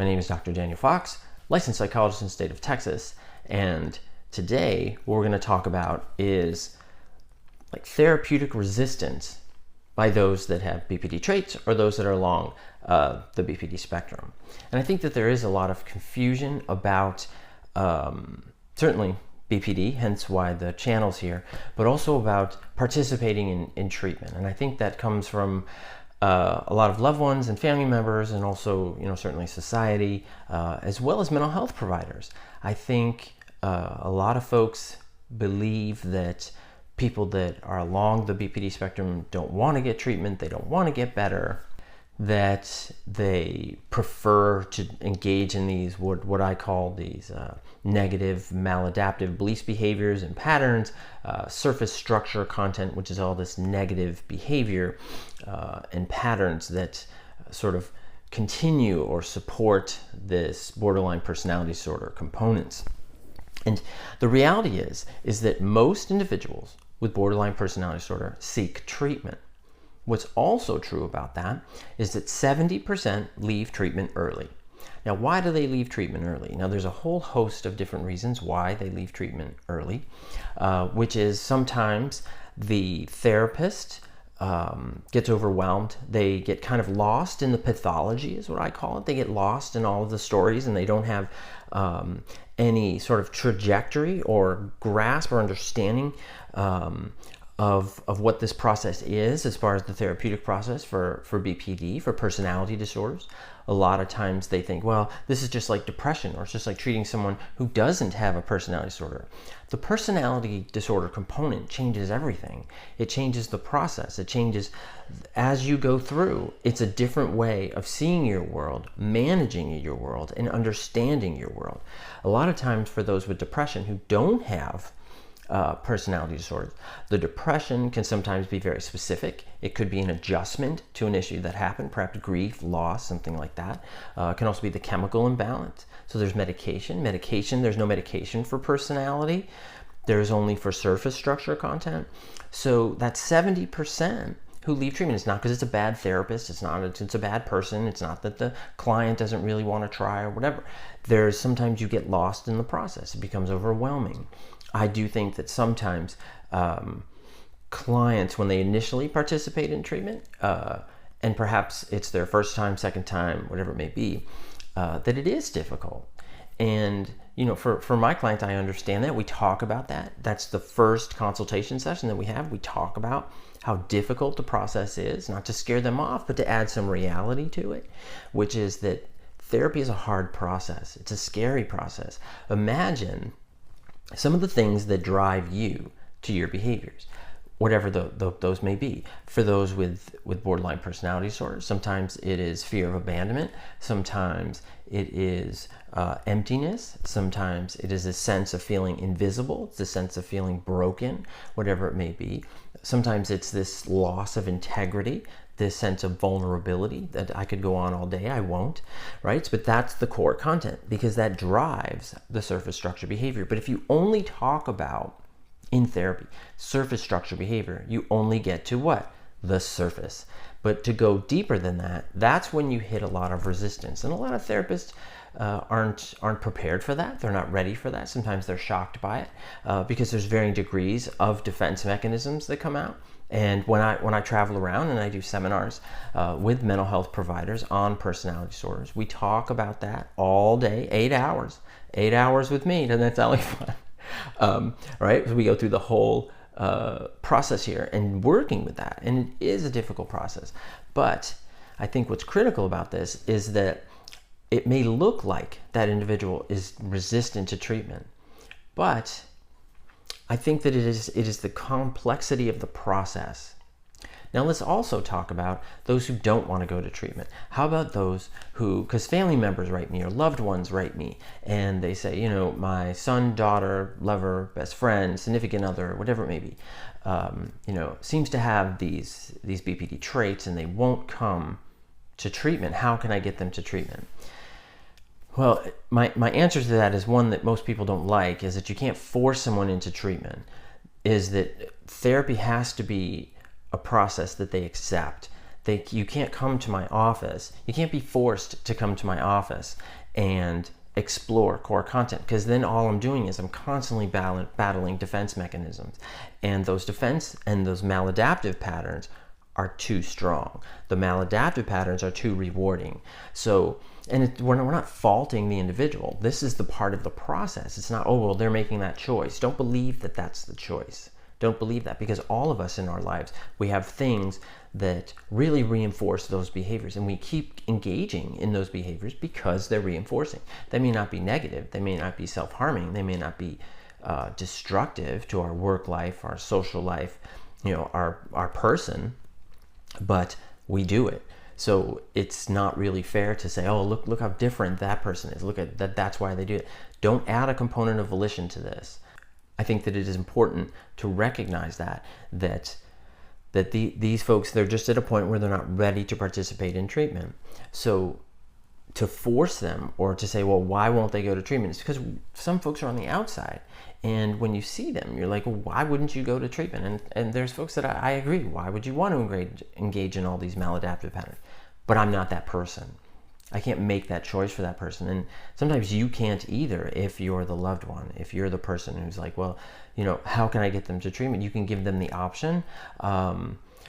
My name is Dr. Daniel Fox, licensed psychologist in the state of Texas, and today what we're going to talk about is like therapeutic resistance by those that have BPD traits or those that are along the BPD spectrum. And I think that there is a lot of confusion about certainly BPD, hence why the channel's here, but also about participating in treatment. And I think that comes from a lot of loved ones and family members, and also, certainly society, as well as mental health providers. I think a lot of folks believe that people that are along the BPD spectrum don't want to get treatment, they don't want to get better, that they prefer to engage in these, what I call these negative, maladaptive beliefs, behaviors, and patterns, surface structure content, which is all this negative behavior and patterns that sort of continue or support this borderline personality disorder components. And the reality is that most individuals with borderline personality disorder seek treatment. What's also true about that is that 70% leave treatment early. Now, why do they leave treatment early? Now, there's a whole host of different reasons why they leave treatment early, which is sometimes the therapist gets overwhelmed. They get kind of lost in the pathology, is what I call it. They get lost in all of the stories, and they don't have any sort of trajectory or grasp or understanding of what this process is as far as the therapeutic process for BPD, for personality disorders. A lot of times they think, well, this is just like depression, or it's just like treating someone who doesn't have a personality disorder. The personality disorder component changes everything. It changes the process. It changes as you go through. It's a different way of seeing your world, managing your world, and understanding your world. A lot of times for those with depression who don't have personality disorders, the depression can sometimes be very specific. It could be an adjustment to an issue that happened, perhaps grief, loss, something like that. It can also be the chemical imbalance. So there's medication. There's no medication for personality. There's only for surface structure content. So that 70% who leave treatment, it's not because it's a bad therapist, it's a bad person, it's not that the client doesn't really want to try or whatever. There's sometimes you get lost in the process. It becomes overwhelming. I do think that sometimes clients, when they initially participate in treatment, and perhaps it's their first time, second time, whatever it may be, that it is difficult. And, for my clients, I understand that. We talk about that. That's the first consultation session that we have. We talk about how difficult the process is, not to scare them off, but to add some reality to it, which is that therapy is a hard process. It's a scary process. Imagine some of the things that drive you to your behaviors, whatever those may be. For those with borderline personality disorder, sometimes it is fear of abandonment. Sometimes it is emptiness. Sometimes it is a sense of feeling invisible. It's a sense of feeling broken, whatever it may be. Sometimes it's this loss of integrity, this sense of vulnerability that I could go on all day. I won't, right? But that's the core content, because that drives the surface structure behavior. But if you only talk about, in therapy, surface structure behavior, you only get to what? The surface. But to go deeper than that, that's when you hit a lot of resistance. And a lot of therapists aren't prepared for that. They're not ready for that. Sometimes they're shocked by it because there's varying degrees of defense mechanisms that come out. And when I travel around and I do seminars with mental health providers on personality disorders, we talk about that all day, 8 hours. 8 hours with me. Doesn't that sound like fun? Right? So we go through the whole process here and working with that. And it is a difficult process. But I think what's critical about this is that it may look like that individual is resistant to treatment, but I think that it is the complexity of the process. Now let's also talk about those who don't want to go to treatment. How about those who, because family members write me or loved ones write me, and they say, my son, daughter, lover, best friend, significant other, whatever it may be, seems to have these BPD traits and they won't come to treatment. How can I get them to treatment? Well, my answer to that is one that most people don't like, is that you can't force someone into treatment, is that therapy has to be a process that they accept, You can't come to my office. You can't be forced to come to my office and explore core content, because then all I'm doing is I'm constantly battling defense mechanisms, and those defense and those maladaptive patterns are too strong. The maladaptive patterns are too rewarding. So, and we're not faulting the individual. This is the part of the process. It's not, oh, well, they're making that choice. Don't believe that that's the choice. Don't believe that, because all of us in our lives, we have things that really reinforce those behaviors, and we keep engaging in those behaviors because they're reinforcing. They may not be negative. They may not be self-harming. They may not be destructive to our work life, our social life, our person, but we do it. So it's not really fair to say, oh, look how different that person is. Look at that. That's why they do it. Don't add a component of volition to this. I think that it is important to recognize that these folks, they're just at a point where they're not ready to participate in treatment. So to force them, or to say, well, why won't they go to treatment? It's because some folks are on the outside. And when you see them, you're like, well, why wouldn't you go to treatment? And there's folks that I agree. Why would you want to engage in all these maladaptive patterns? But I'm not that person. I can't make that choice for that person. And sometimes you can't either if you're the loved one, if you're the person who's like, well, how can I get them to treatment? You can give them the option.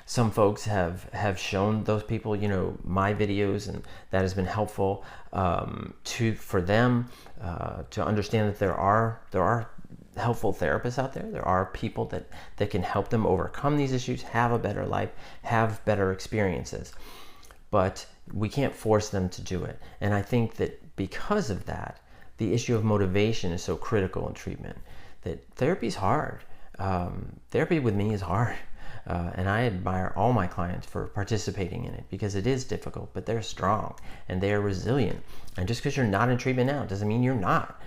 Some folks have shown those people, my videos, and that has been helpful for them to understand that there are helpful therapists out there. There are people that can help them overcome these issues, have a better life, have better experiences. But we can't force them to do it. And I think that because of that, the issue of motivation is so critical in treatment. That therapy is hard. Therapy with me is hard. And I admire all my clients for participating in it, because it is difficult, but they're strong and they are resilient. And just because you're not in treatment now doesn't mean you're not.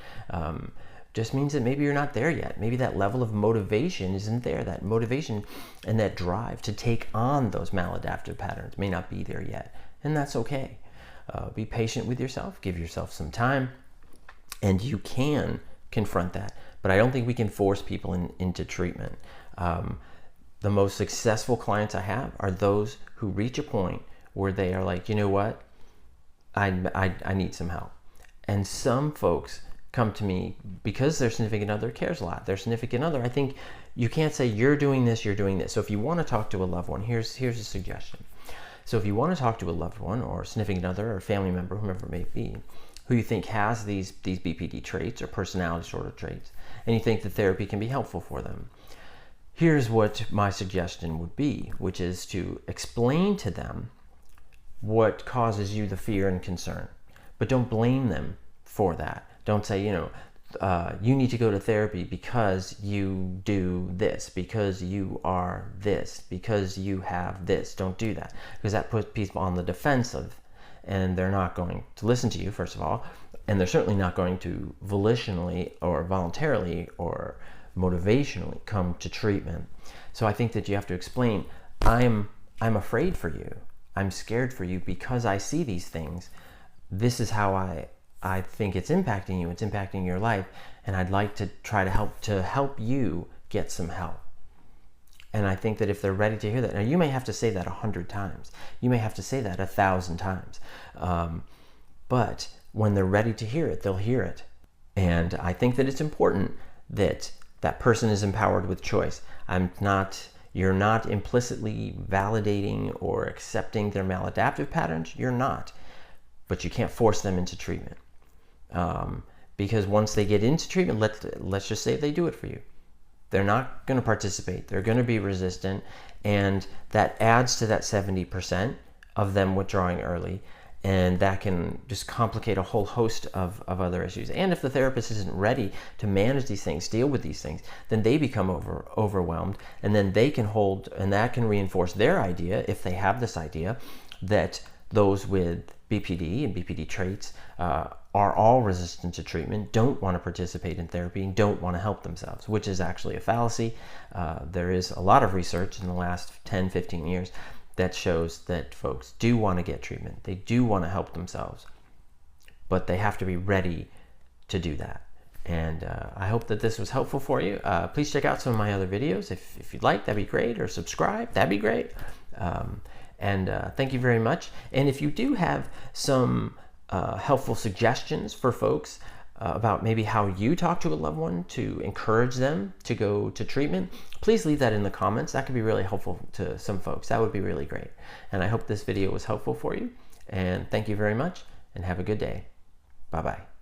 Just means that maybe you're not there yet. Maybe that level of motivation isn't there. That motivation and that drive to take on those maladaptive patterns may not be there yet. And that's okay. Be patient with yourself. Give yourself some time. And you can confront that. But I don't think we can force people into treatment. The most successful clients I have are those who reach a point where they are like, you know what? I need some help. And some folks come to me because their significant other cares a lot. Their significant other, I think you can't say you're doing this, you're doing this. So if you want to talk to a loved one, here's a suggestion. So if you want to talk to a loved one or significant other or family member, whomever it may be, who you think has these BPD traits or personality disorder traits, and you think that therapy can be helpful for them, here's what my suggestion would be, which is to explain to them what causes you the fear and concern. But don't blame them for that. Don't say, you need to go to therapy because you do this, because you are this, because you have this. Don't do that, because that puts people on the defensive, and they're not going to listen to you, first of all, and they're certainly not going to volitionally or voluntarily or motivationally come to treatment. So I think that you have to explain, I'm afraid for you. I'm scared for you because I see these things. This is how I think it's impacting you. It's impacting your life, and I'd like to try to help you get some help. And I think that if they're ready to hear that, now you may have to say that 100 times. You may have to say that 1,000 times. But when they're ready to hear it, they'll hear it. And I think that it's important that that person is empowered with choice. You're not implicitly validating or accepting their maladaptive patterns. You're not. But you can't force them into treatment. Because once they get into treatment, let's just say they do it for you, they're not going to participate. They're going to be resistant, and that adds to that 70% of them withdrawing early, and that can just complicate a whole host of other issues. And if the therapist isn't ready to manage these things, deal with these things, then they become overwhelmed, and then they can hold, and that can reinforce their idea, if they have this idea, that those with BPD and BPD traits are all resistant to treatment, don't want to participate in therapy, and don't want to help themselves, which is actually a fallacy. There is a lot of research in the last 10, 15 years that shows that folks do want to get treatment. They do want to help themselves, but they have to be ready to do that. And I hope that this was helpful for you. Please check out some of my other videos if you'd like. That'd be great. Or subscribe. That'd be great. And thank you very much. And if you do have some helpful suggestions for folks about maybe how you talk to a loved one to encourage them to go to treatment, please leave that in the comments. That could be really helpful to some folks. That would be really great. And I hope this video was helpful for you. And thank you very much, and have a good day. Bye-bye.